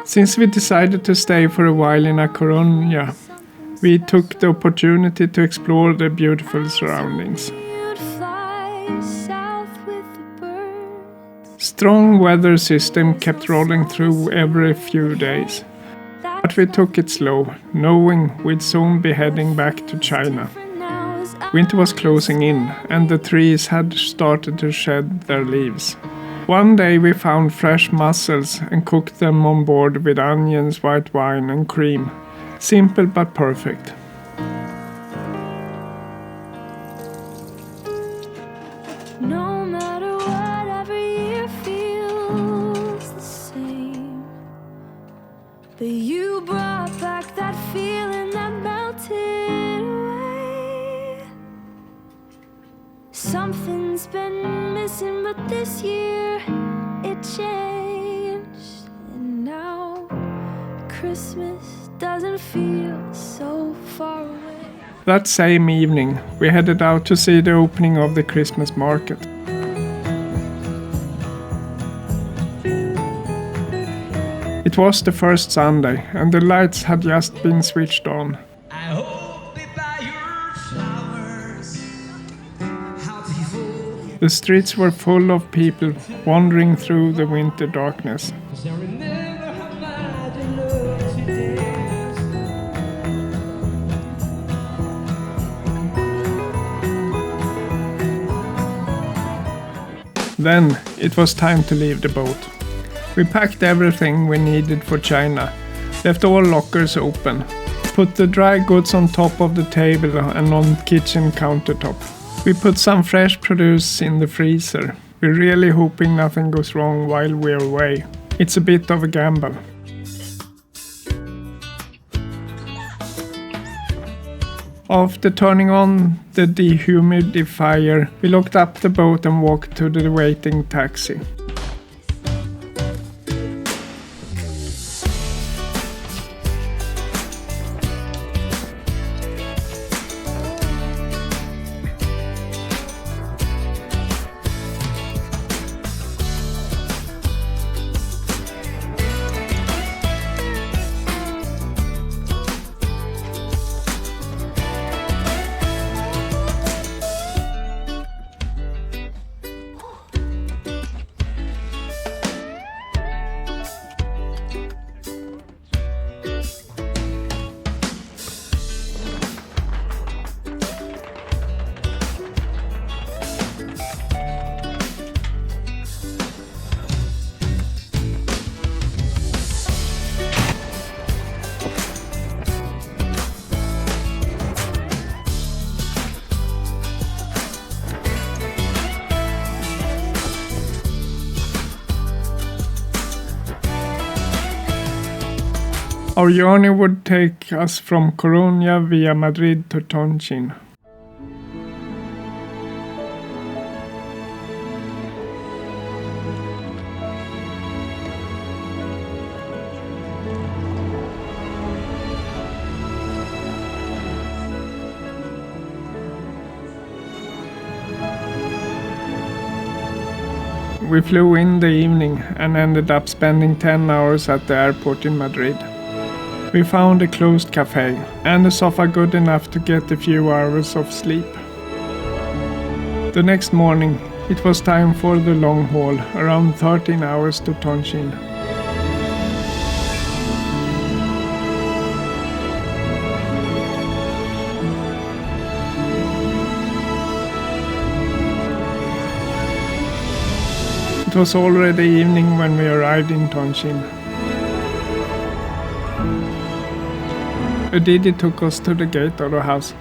Since we decided to stay for a while in A Coruña, we took the opportunity to explore the beautiful surroundings. Strong weather system kept rolling through every few days. But we took it slow, knowing we'd soon be heading back to China. Winter was closing in, and the trees had started to shed their leaves. One day we found fresh mussels and cooked them on board with onions, white wine and cream. Simple but perfect. No matter what, every year feels the same. But you brought back that feeling that melted away. Something's been missing, but this year it changed. And now Christmas doesn't feel so far away. That same evening, we headed out to see the opening of the Christmas market. It was the first Sunday, and the lights had just been switched on. I hope they buy your flowers. How beautiful. The streets were full of people wandering through the winter darkness. I remember how much I loved to dance. Then it was time to leave the boat. We packed everything we needed for China, left all lockers open, put the dry goods on top of the table and on kitchen countertop. We put some fresh produce in the freezer. We're really hoping nothing goes wrong while we're away. It's a bit of a gamble. After turning on the dehumidifier, we locked up the boat and walked to the waiting taxi. Our journey would take us from Coruña via Madrid to Chongqing. We flew in the evening and ended up spending 10 hours at the airport in Madrid. We found a closed cafe and a sofa good enough to get a few hours of sleep. The next morning, it was time for the long haul, around 13 hours to Chongqing. It was already evening when we arrived in Chongqing. A Didi took us to the gate of the house.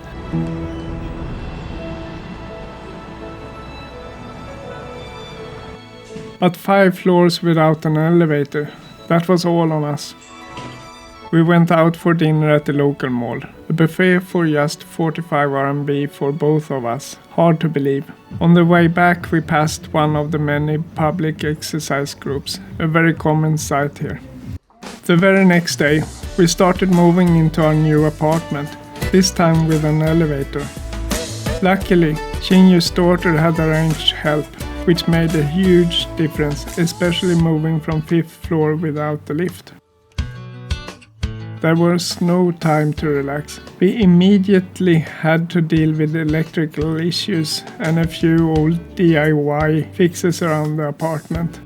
But 5 floors without an elevator, that was all on us. We went out for dinner at the local mall. A buffet for just 45 RMB for both of us. Hard to believe. On the way back we passed one of the many public exercise groups, a very common sight here. The very next day, we started moving into our new apartment, this time with an elevator. Luckily, Xingyu's daughter had arranged help, which made a huge difference, especially moving from 5th floor without the lift. there was no time to relax. We immediately had to deal with electrical issues and a few old DIY fixes around the apartment.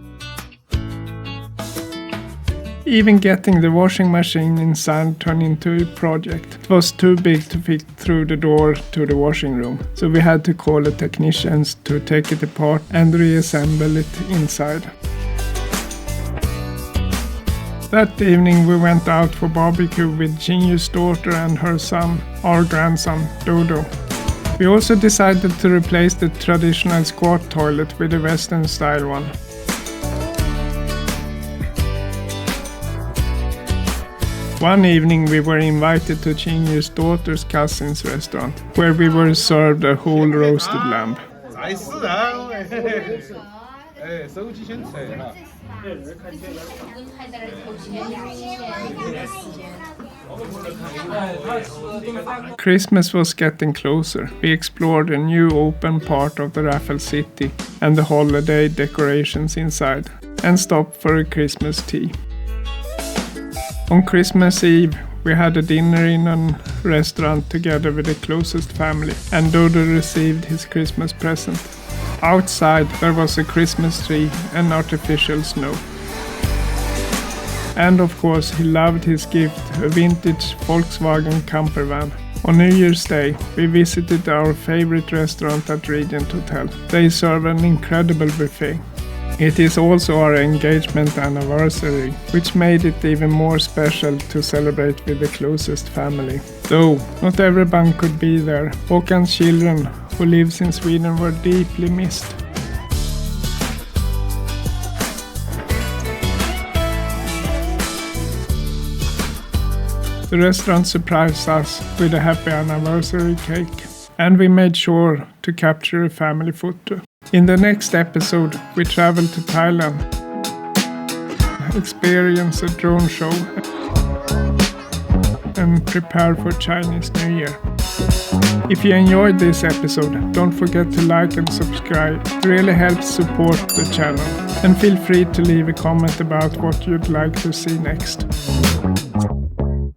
Even getting the washing machine inside turned into a project. It was too big to fit through the door to the washing room, so we had to call the technicians to take it apart and reassemble it inside. That evening we went out for barbecue with Jingyu's daughter and her son, our grandson, Dodo. We also decided to replace the traditional squat toilet with a Western style one. One evening we were invited to Jingyu's daughter's cousin's restaurant, where we were served a whole roasted lamb. Christmas was getting closer. We explored a new open part of the Raffle City and the holiday decorations inside, and stopped for a Christmas tea. On Christmas Eve, we had a dinner in a restaurant together with the closest family, and Dodo received his Christmas present. Outside, there was a Christmas tree and artificial snow. And of course, he loved his gift, a vintage Volkswagen camper van. On New Year's Day, we visited our favorite restaurant at Regent Hotel. They serve an incredible buffet. It is also our engagement anniversary, which made it even more special to celebrate with the closest family. Though not everyone could be there, Håkan's children, who lives in Sweden, were deeply missed. The restaurant surprised us with a happy anniversary cake, and we made sure to capture a family photo. In the next episode, we travel to Thailand, experience a drone show, and prepare for Chinese New Year. If you enjoyed this episode, don't forget to like and subscribe. It really helps support the channel. And feel free to leave a comment about what you'd like to see next.